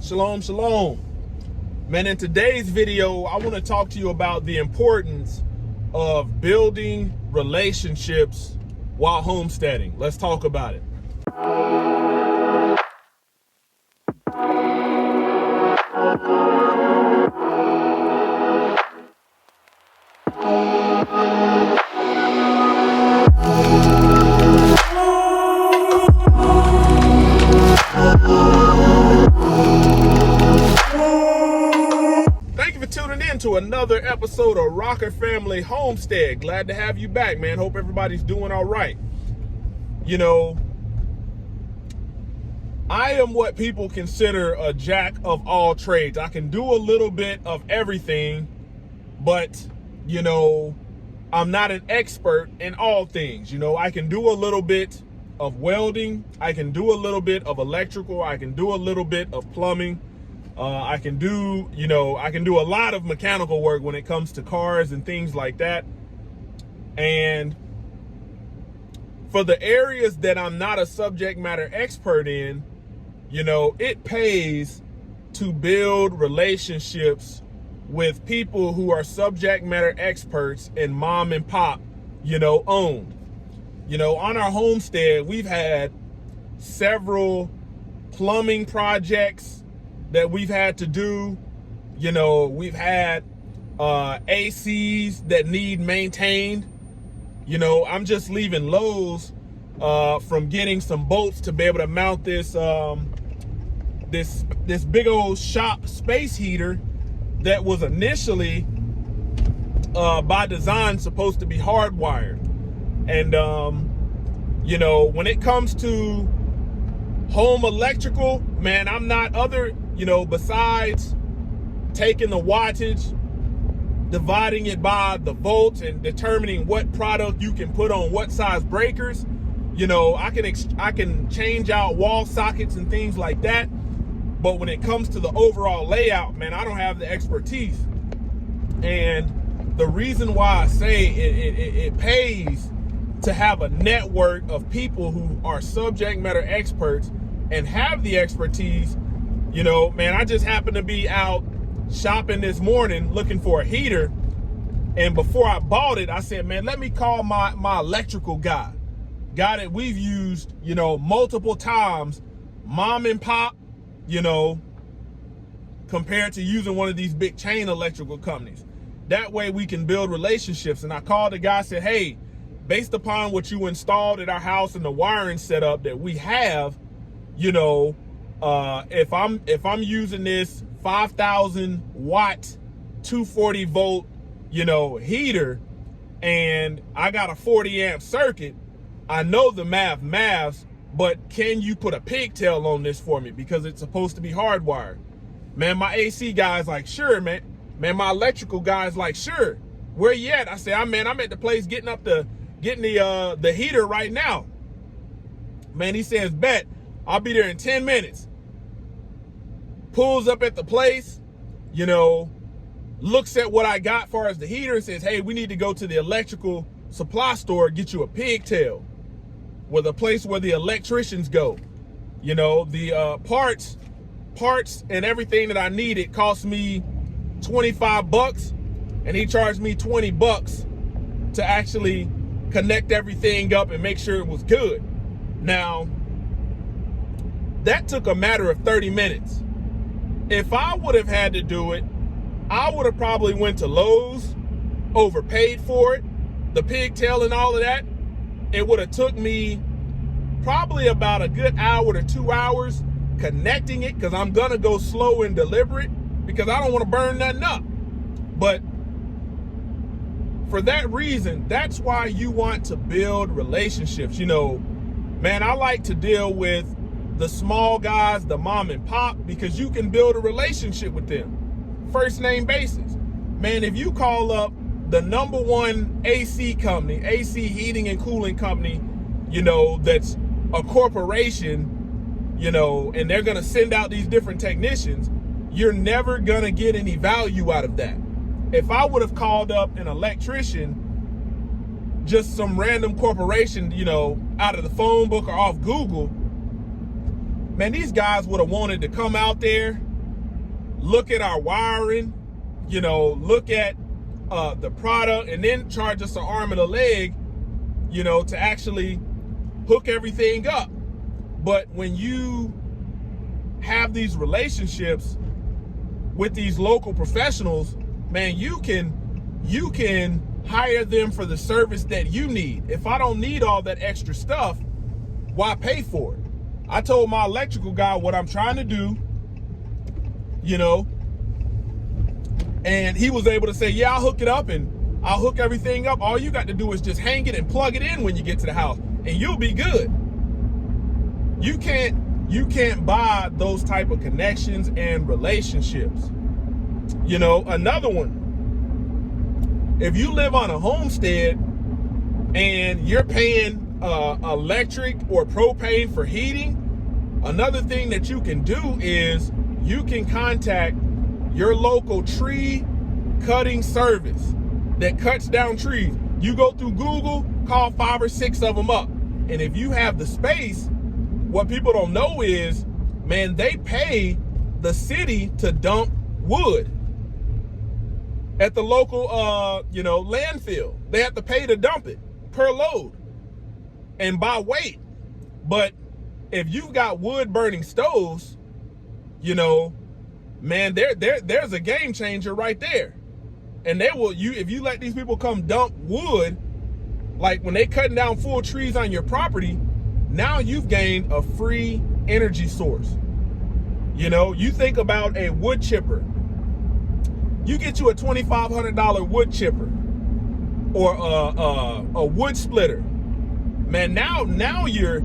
Shalom, shalom. Man, in today's video, I want to talk to you about the importance of building relationships while homesteading. Let's talk about it. Thank you for tuning in to another episode of Rocker Family Homestead. Glad to have you back, man. Hope everybody's doing all right. You know, I am what people consider a jack of all trades. I can do a little bit of everything, but, you know, I'm not an expert in all things. You know, I can do a little bit of welding. I can do a little bit of electrical. I can do a little bit of plumbing. I can do a lot of mechanical work when it comes to cars and things like that. And for the areas that I'm not a subject matter expert in, you know, it pays to build relationships with people who are subject matter experts and mom and pop, you know, owned. You know, on our homestead, we've had several plumbing projects that we've had to do. You know, we've had ACs that need maintained. You know, I'm just leaving Lowe's from getting some bolts to be able to mount this this big old shop space heater that was initially by design supposed to be hardwired. And you know, when it comes to home electrical, man, I'm not besides taking the wattage, dividing it by the volts, and determining what product you can put on what size breakers. You know, I can change out wall sockets and things like that. But when it comes to the overall layout, man, I don't have the expertise. And the reason why I say it pays to have a network of people who are subject matter experts and have the expertise. You know, man, I just happened to be out shopping this morning looking for a heater. And before I bought it, I said, man, let me call my electrical guy that we've used, you know, multiple times, mom and pop, you know, compared to using one of these big chain electrical companies. That way we can build relationships. And I called the guy, said, hey, based upon what you installed at our house and the wiring setup that we have, you know, if I'm using this 5,000 watt 240 volt, you know, heater, and I got a 40 amp circuit, I know the maths, but can you put a pigtail on this for me? Because it's supposed to be hardwired. Man, my AC guy's like, sure, man. Man, my electrical guy's like, sure. Where you at? I said, I'm at the place getting the heater right now. Man, he says, bet. I'll be there in 10 minutes. Pulls up at the place, you know, looks at what I got as far as the heater and says, hey, we need to go to the electrical supply store, get you a pigtail, with a place where the electricians go. You know, the parts and everything that I needed cost me $25, and he charged me $20 to actually connect everything up and make sure it was good. Now, that took a matter of 30 minutes. If I would have had to do it, I would have probably went to Lowe's, overpaid for it, the pigtail and all of that. It would have took me probably about a good hour to 2 hours connecting it, because I'm gonna go slow and deliberate because I don't want to burn nothing up. But for that reason, that's why you want to build relationships. You know, man, I like to deal with the small guys, the mom and pop, because you can build a relationship with them. First name basis. Man, if you call up the #1 AC company, AC heating and cooling company, you know, that's a corporation, you know, and they're going to send out these different technicians, you're never going to get any value out of that. If I would have called up an electrician, just some random corporation, you know, out of the phone book or off Google, man, these guys would have wanted to come out there, look at our wiring, you know, look at the product, and then charge us an arm and a leg, you know, to actually hook everything up. But when you have these relationships with these local professionals, man, you can hire them for the service that you need. If I don't need all that extra stuff, why pay for it? I told my electrical guy what I'm trying to do, you know, and he was able to say, yeah, I'll hook it up and I'll hook everything up. All you got to do is just hang it and plug it in when you get to the house and you'll be good. You can't buy those type of connections and relationships. You know, another one, if you live on a homestead and you're paying electric or propane for heating, another thing that you can do is you can contact your local tree cutting service that cuts down trees. You go through Google, call 5 or 6 of them up. And if you have the space, what people don't know is, man, they pay the city to dump wood at the local, you know, landfill. They have to pay to dump it per load and by weight. But if you've got wood burning stoves, you know, man, there's a game changer right there. And they will, if you let these people come dump wood, like when they cutting down full trees on your property, now you've gained a free energy source. You know, you think about a wood chipper. You get you a $2,500 wood chipper or a wood splitter. Man, now you're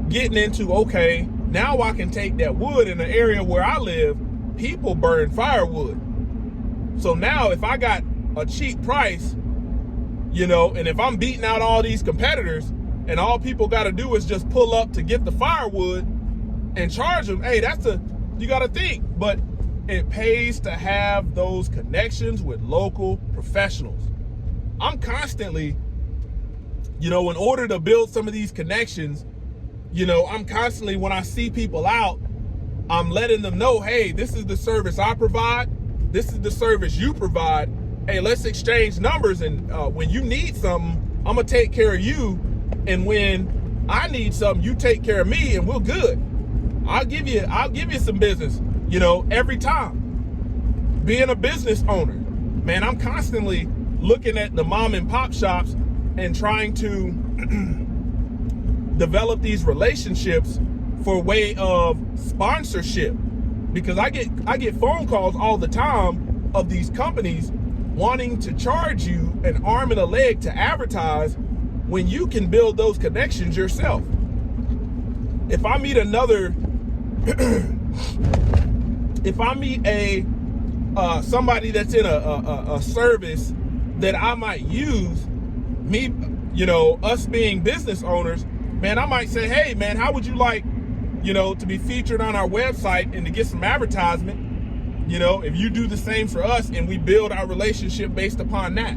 getting into, okay, now I can take that wood in the area where I live, people burn firewood. So now if I got a cheap price, you know, and if I'm beating out all these competitors and all people got to do is just pull up to get the firewood and charge them, hey, you got to think. But it pays to have those connections with local professionals. I'm constantly, you know, in order to build some of these connections, you know, I'm constantly, when I see people out, I'm letting them know, hey, this is the service I provide. This is the service you provide. Hey, let's exchange numbers. And when you need something, I'm going to take care of you. And when I need something, you take care of me and we're good. I'll give you some business, you know, every time. Being a business owner, man, I'm constantly looking at the mom and pop shops and trying to develop these relationships for way of sponsorship, because I get phone calls all the time of these companies wanting to charge you an arm and a leg to advertise when you can build those connections yourself. If I meet somebody that's in a service that I might use, me, you know, us being business owners, man, I might say, hey, man, how would you like, you know, to be featured on our website and to get some advertisement? You know, if you do the same for us and we build our relationship based upon that.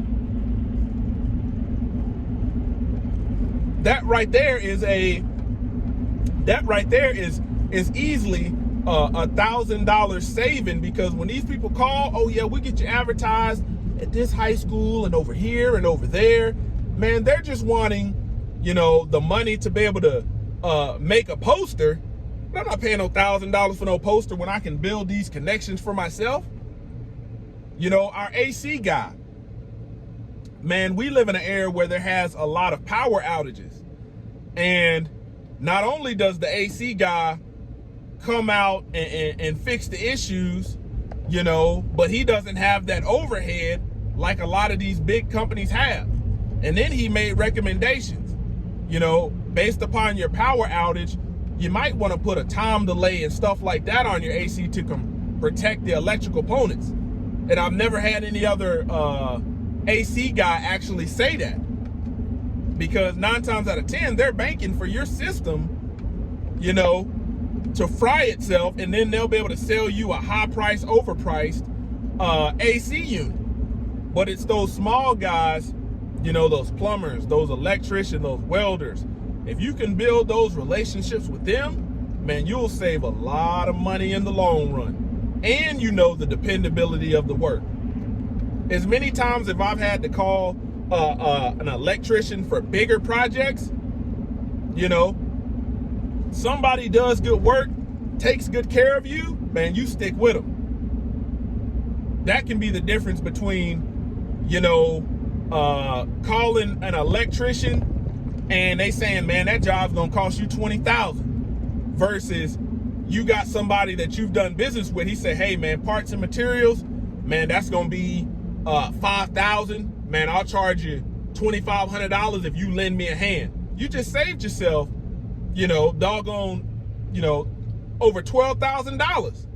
That right there is easily $1,000 saving, because when these people call, oh yeah, we get you advertised at this high school and over here and over there, man, they're just wanting, you know, the money to be able to make a poster. But I'm not paying no $1,000 for no poster when I can build these connections for myself. You know, our AC guy, man, we live in an area where there has a lot of power outages. And not only does the AC guy come out and fix the issues, you know, but he doesn't have that overhead like a lot of these big companies have. And then he made recommendations, you know, based upon your power outage, you might want to put a time delay and stuff like that on your AC to protect the electrical components. And I've never had any other AC guy actually say that, because 9 times out of 10, they're banking for your system, you know, to fry itself, and then they'll be able to sell you a high price, overpriced AC unit. But it's those small guys, you know, those plumbers, those electricians, those welders. If you can build those relationships with them, man, you'll save a lot of money in the long run. And you know the dependability of the work. As many times as I've had to call an electrician for bigger projects, you know, somebody does good work, takes good care of you, man, you stick with them. That can be the difference between, you know, calling an electrician and they saying, man, that job's gonna cost you $20,000, versus you got somebody that you've done business with. He said, hey man, parts and materials, man, that's gonna be $5,000. Man, I'll charge you $2,500 if you lend me a hand. You just saved yourself, you know, doggone, you know, over $12,000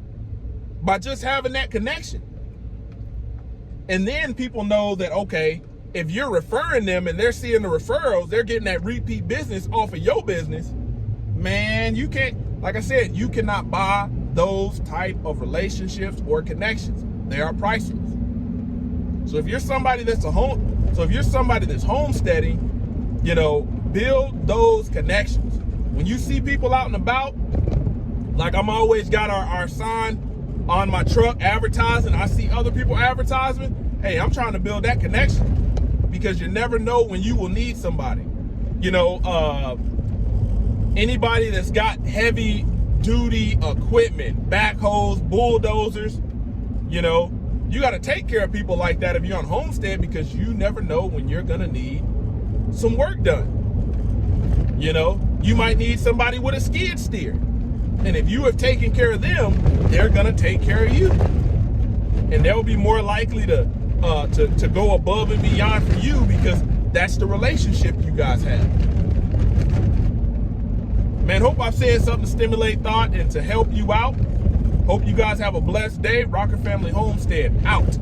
by just having that connection. And then people know that, okay, if you're referring them and they're seeing the referrals, they're getting that repeat business off of your business. Man, you can't, like I said, you cannot buy those type of relationships or connections. They are priceless. So if you're somebody that's homesteading, you know, build those connections. When you see people out and about, like I'm always got our sign on my truck advertising, I see other people advertising, hey, I'm trying to build that connection, because you never know when you will need somebody. You know, anybody that's got heavy duty equipment, backhoes, bulldozers, you know, you got to take care of people like that if you're on homestead, because you never know when you're going to need some work done. You know, you might need somebody with a skid steer. And if you have taken care of them, they're going to take care of you. And they'll be more likely to go above and beyond for you, because that's the relationship you guys have. Man, hope I've said something to stimulate thought and to help you out. Hope you guys have a blessed day. Rocker Family Homestead out.